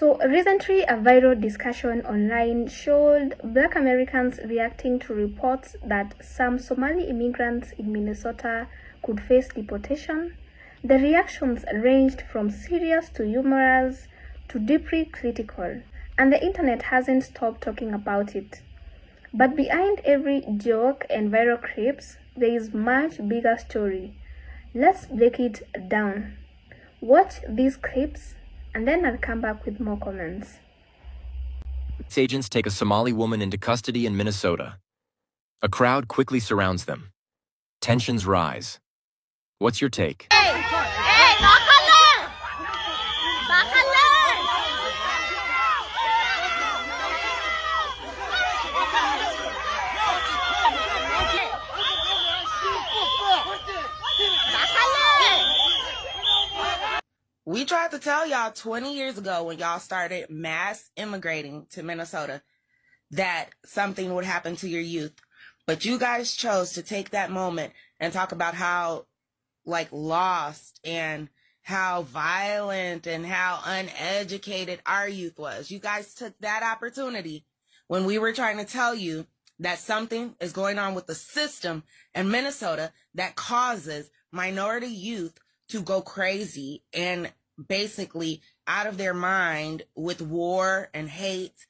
So recently, a viral discussion online showed Black Americans reacting to reports that some Somali immigrants in Minnesota could face deportation. The reactions ranged from serious to humorous to deeply critical, and the internet hasn't stopped talking about it. But behind every joke and viral clips, there is much bigger story. Let's break it down. Watch these clips and then I'll come back with more comments. Agents take a Somali woman into custody in Minnesota. A crowd quickly surrounds them. Tensions rise. What's your take? We tried to tell y'all 20 years ago when y'all started mass immigrating to Minnesota that something would happen to your youth. But you guys chose to take that moment and talk about how lost and how violent and how uneducated our youth was. You guys took that opportunity when we were trying to tell you that something is going on with the system in Minnesota that causes minority youth to go crazy and basically out of their mind with war and hate.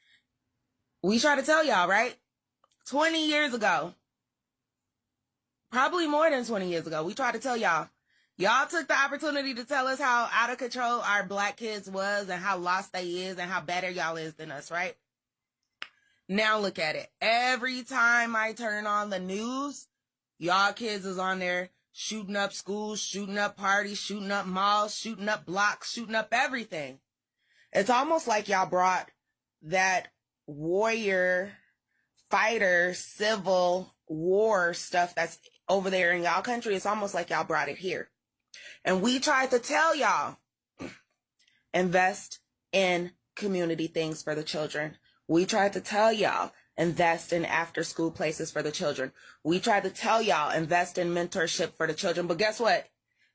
We try to tell y'all, right? 20 years ago, probably more than 20 years ago, we tried to tell y'all. Y'all took the opportunity to tell us how out of control our Black kids was and how lost they is and how better y'all is than us, right? Now look at it. Every time I turn on the news, y'all kids is on there shooting up schools, shooting up parties, shooting up malls, shooting up blocks, shooting up everything. It's almost like y'all brought that warrior, fighter, civil war stuff that's over there in y'all country. It's almost like y'all brought it here. And we tried to tell y'all, invest in community things for the children. We tried to tell y'all, invest in after school places for the children. We tried to tell y'all, invest in mentorship for the children. But guess what?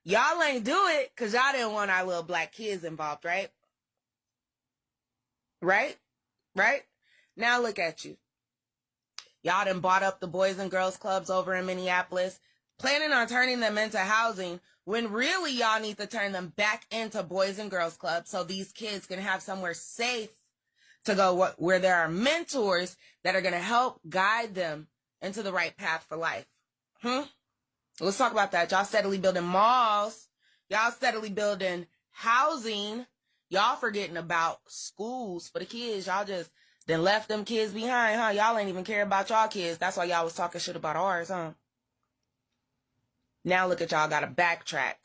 Y'all ain't do it because y'all didn't want our little Black kids involved, right? Right? Now look at you. Y'all done bought up the Boys and Girls Clubs over in Minneapolis, planning on turning them into housing when really y'all need to turn them back into Boys and Girls Clubs so these kids can have somewhere safe to go where there are mentors that are going to help guide them into the right path for life. Let's talk about that. Y'all steadily building malls. Y'all steadily building housing. Y'all forgetting about schools for the kids. Y'all just then left them kids behind, huh? Y'all ain't even care about y'all kids. That's why y'all was talking shit about ours, huh? Now look at y'all, gotta backtrack.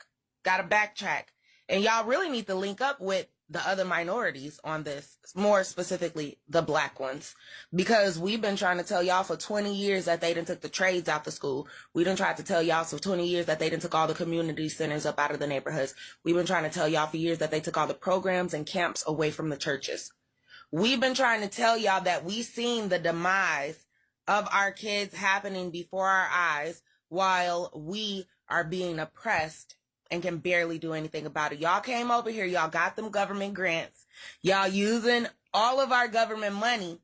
And y'all really need to link up with the other minorities on this, more specifically the Black ones, because we've been trying to tell y'all for 20 years that they done took the trades out the school. We done tried to tell y'all for 20 years that they done took all the community centers up out of the neighborhoods. We've been trying to tell y'all for years that they took all the programs and camps away from the churches. We've been trying to tell y'all that we seen the demise of our kids happening before our eyes while we are being oppressed and can barely do anything about it. Y'all came over here, y'all got them government grants. Y'all using all of our government money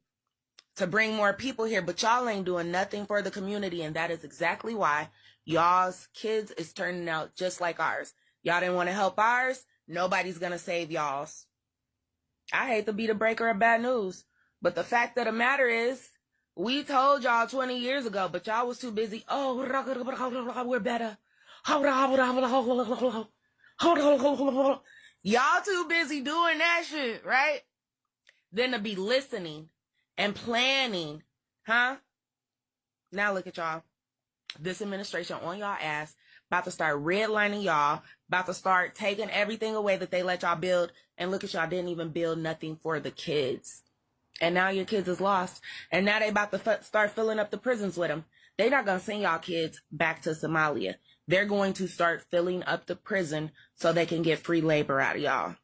to bring more people here, but y'all ain't doing nothing for the community, and that is exactly why y'all's kids is turning out just like ours. Y'all didn't want to help ours, nobody's gonna save y'all's. I hate to be the breaker of bad news, but the fact of the matter is, we told y'all 20 years ago, but y'all was too busy. Oh, we're better. Y'all too busy doing that shit, right? Than to be listening and planning, huh? Now look at y'all. This administration on y'all ass, about to start redlining y'all, about to start taking everything away that they let y'all build. And look at y'all, didn't even build nothing for the kids. And now your kids is lost. And now they about to start filling up the prisons with them. They're not going to send y'all kids back to Somalia. They're going to start filling up the prison so they can get free labor out of y'all.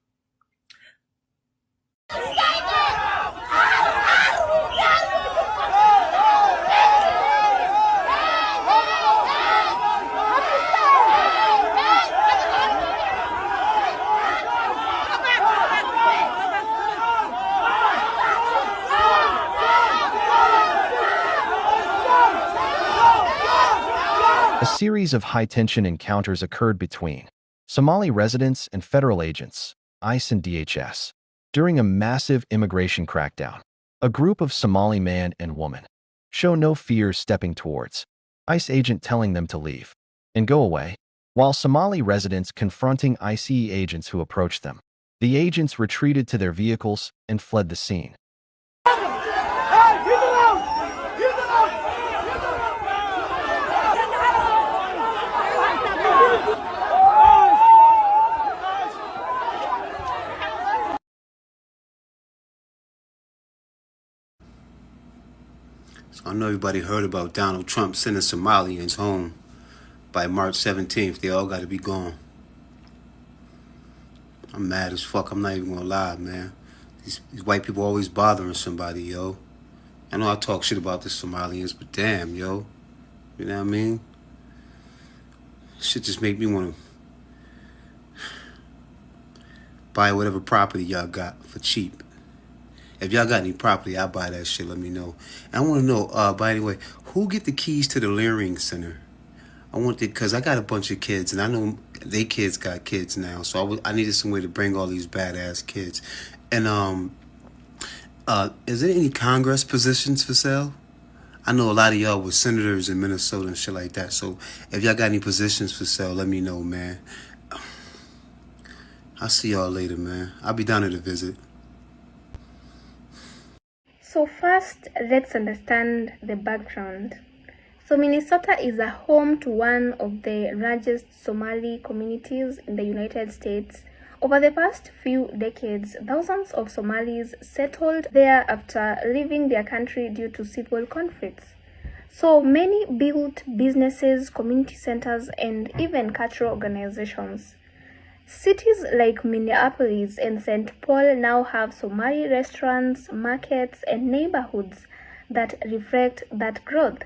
A series of high-tension encounters occurred between Somali residents and federal agents, ICE and DHS, during a massive immigration crackdown. A group of Somali man and woman show no fear stepping towards ICE agent telling them to leave and go away, while Somali residents confronting ICE agents who approached them. The agents retreated to their vehicles and fled the scene. So I know everybody heard about Donald Trump sending Somalians home by March 17th. They all got to be gone. I'm mad as fuck. I'm not even gonna lie, man. These white people always bothering somebody, yo. I know I talk shit about the Somalians, but damn, yo. You know what I mean? Shit just make me want to buy whatever property y'all got for cheap. If y'all got any property, I'll buy that shit. Let me know. And I want to know, by the way, who get the keys to the Leering Center? I want it because I got a bunch of kids, and I know they kids got kids now. So I needed some way to bring all these badass kids. And is there any Congress positions for sale? I know a lot of y'all were senators in Minnesota and shit like that. So if y'all got any positions for sale, let me know, man. I'll see y'all later, man. I'll be down there to visit. So first, let's understand the background. So Minnesota is a home to one of the largest Somali communities in the United States. Over the past few decades, thousands of Somalis settled there after leaving their country due to civil conflicts. So many built businesses, community centers, and even cultural organizations. Cities like Minneapolis and St. Paul now have Somali restaurants, markets, and neighborhoods that reflect that growth.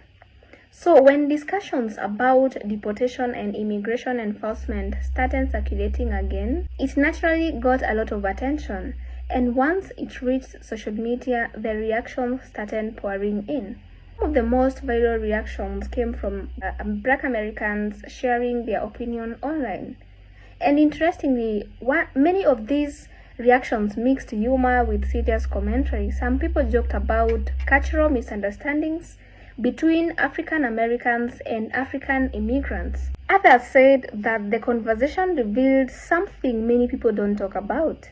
So when discussions about deportation and immigration enforcement started circulating again, it naturally got a lot of attention. And once it reached social media, the reactions started pouring in. Some of the most viral reactions came from Black Americans sharing their opinion online. And interestingly, many of these reactions mixed humor with serious commentary. Some people joked about cultural misunderstandings between African Americans and African immigrants. Others said that the conversation revealed something many people don't talk about,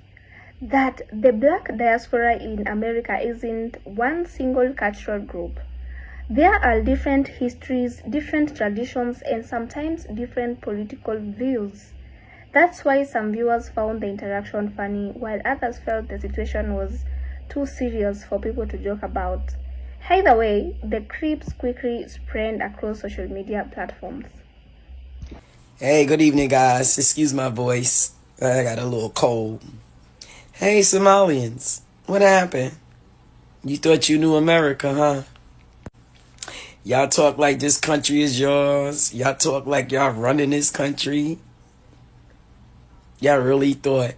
that the Black diaspora in America isn't one single cultural group. There are different histories, different traditions, and sometimes different political views. That's why some viewers found the interaction funny, while others felt the situation was too serious for people to joke about. Either way, the clips quickly spread across social media platforms. Hey, good evening, guys. Excuse my voice. I got a little cold. Hey, Somalians. What happened? You thought you knew America, huh? Y'all talk like this country is yours. Y'all talk like y'all running this country. Y'all really thought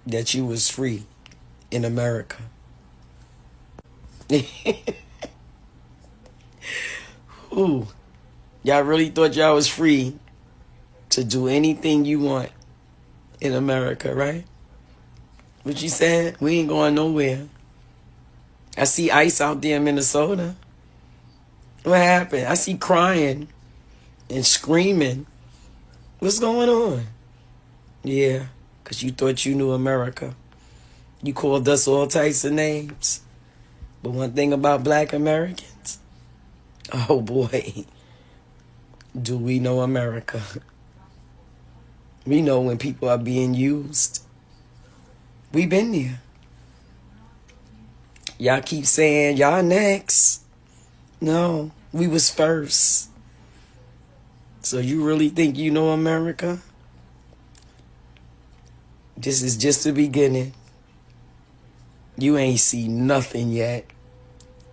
that you was free in America. Ooh. Y'all really thought y'all was free to do anything you want in America, right? What you saying? We ain't going nowhere. I see ICE out there in Minnesota. What happened? I see crying and screaming. What's going on? Yeah, because you thought you knew America. You called us all types of names. But one thing about Black Americans, oh boy, do we know America. We know when people are being used. We been there. Y'all keep saying, y'all next. No, we was first. So you really think you know America? This is just the beginning. You ain't seen nothing yet.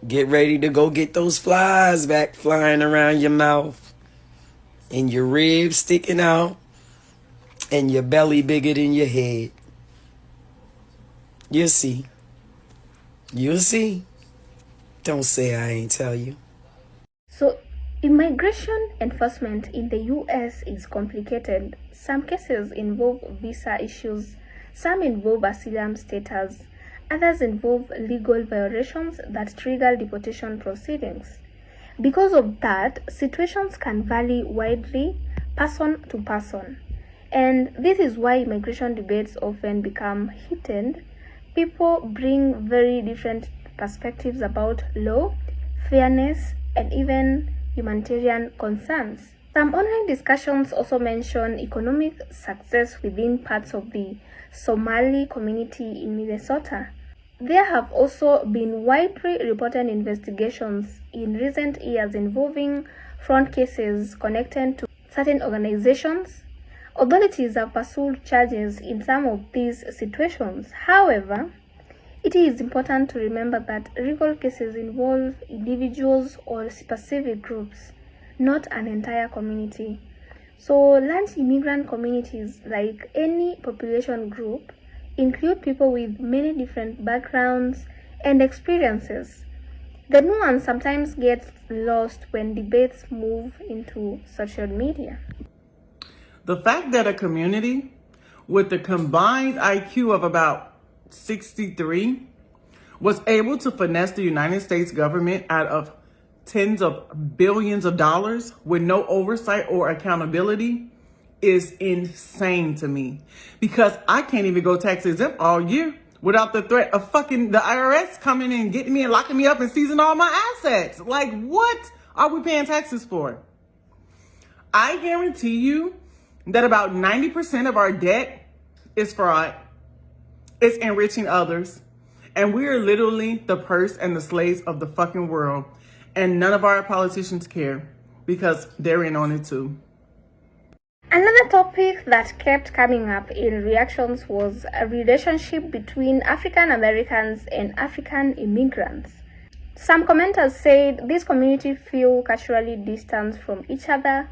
Get ready to go get those flies back flying around your mouth. And your ribs sticking out. And your belly bigger than your head. You'll see. You'll see. Don't say I ain't tell you. So Immigration enforcement in the US is complicated. Some cases involve visa issues, some involve asylum status, others involve legal violations that trigger deportation proceedings. Because of that, situations can vary widely, person to person. And this is why immigration debates often become heated. People bring very different perspectives about law, fairness, and even humanitarian concerns. Some online discussions also mention economic success within parts of the Somali community in Minnesota. There have also been widely reported investigations in recent years involving fraud cases connected to certain organizations. Authorities have pursued charges in some of these situations. However, it is important to remember that legal cases involve individuals or specific groups, not an entire community. So, large immigrant communities, like any population group, include people with many different backgrounds and experiences. The nuance sometimes gets lost when debates move into social media. The fact that a community with a combined IQ of about 63 was able to finesse the United States government out of tens of billions of dollars with no oversight or accountability is insane to me, because I can't even go tax exempt all year without the threat of fucking the IRS coming in, getting me and locking me up and seizing all my assets. Like, what are we paying taxes for? I guarantee you that about 90% of our debt is fraud. It's enriching others. And we are literally the purse and the slaves of the fucking world. And none of our politicians care, because they're in on it too. Another topic that kept coming up in reactions was a relationship between African Americans and African immigrants. Some commenters said these communities feel culturally distant from each other.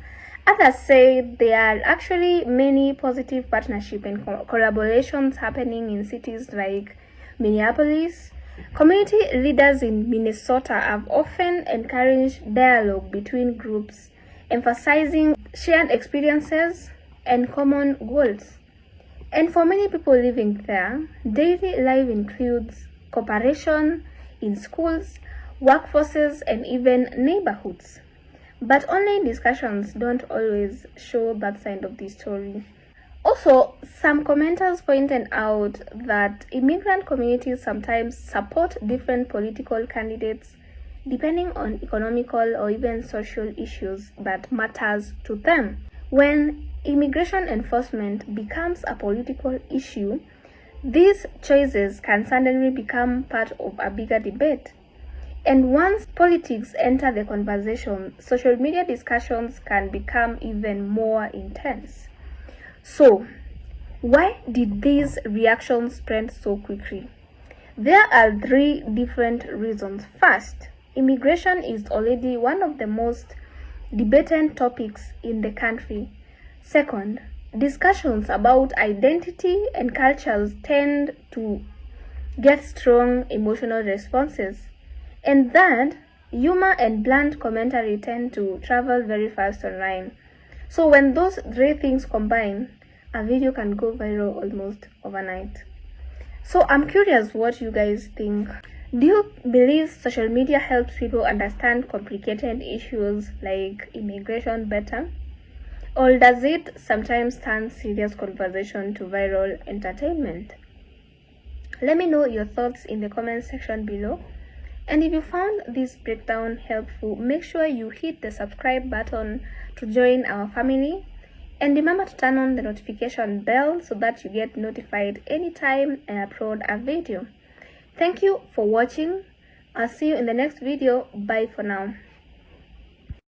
Others say there are actually many positive partnerships and collaborations happening in cities like Minneapolis. Community leaders in Minnesota have often encouraged dialogue between groups, emphasizing shared experiences and common goals. And for many people living there, daily life includes cooperation in schools, workforces, and even neighborhoods. But online discussions don't always show that side of the story. Also, some commenters pointed out that immigrant communities sometimes support different political candidates depending on economical or even social issues that matters to them. When immigration enforcement becomes a political issue, these choices can suddenly become part of a bigger debate. And once politics enter the conversation, social media discussions can become even more intense. So, why did these reactions spread so quickly? There are three different reasons. First, immigration is already one of the most debated topics in the country. Second, discussions about identity and cultures tend to get strong emotional responses. And third, humor and blunt commentary tend to travel very fast online. So when those three things combine, a video can go viral almost overnight. So I'm curious what you guys think. Do you believe social media helps people understand complicated issues like immigration better? Or does it sometimes turn serious conversation to viral entertainment? Let me know your thoughts in the comment section below. And if you found this breakdown helpful, make sure you hit the subscribe button to join our family. And remember to turn on the notification bell so that you get notified anytime I upload a video. Thank you for watching. I'll see you in the next video. Bye for now.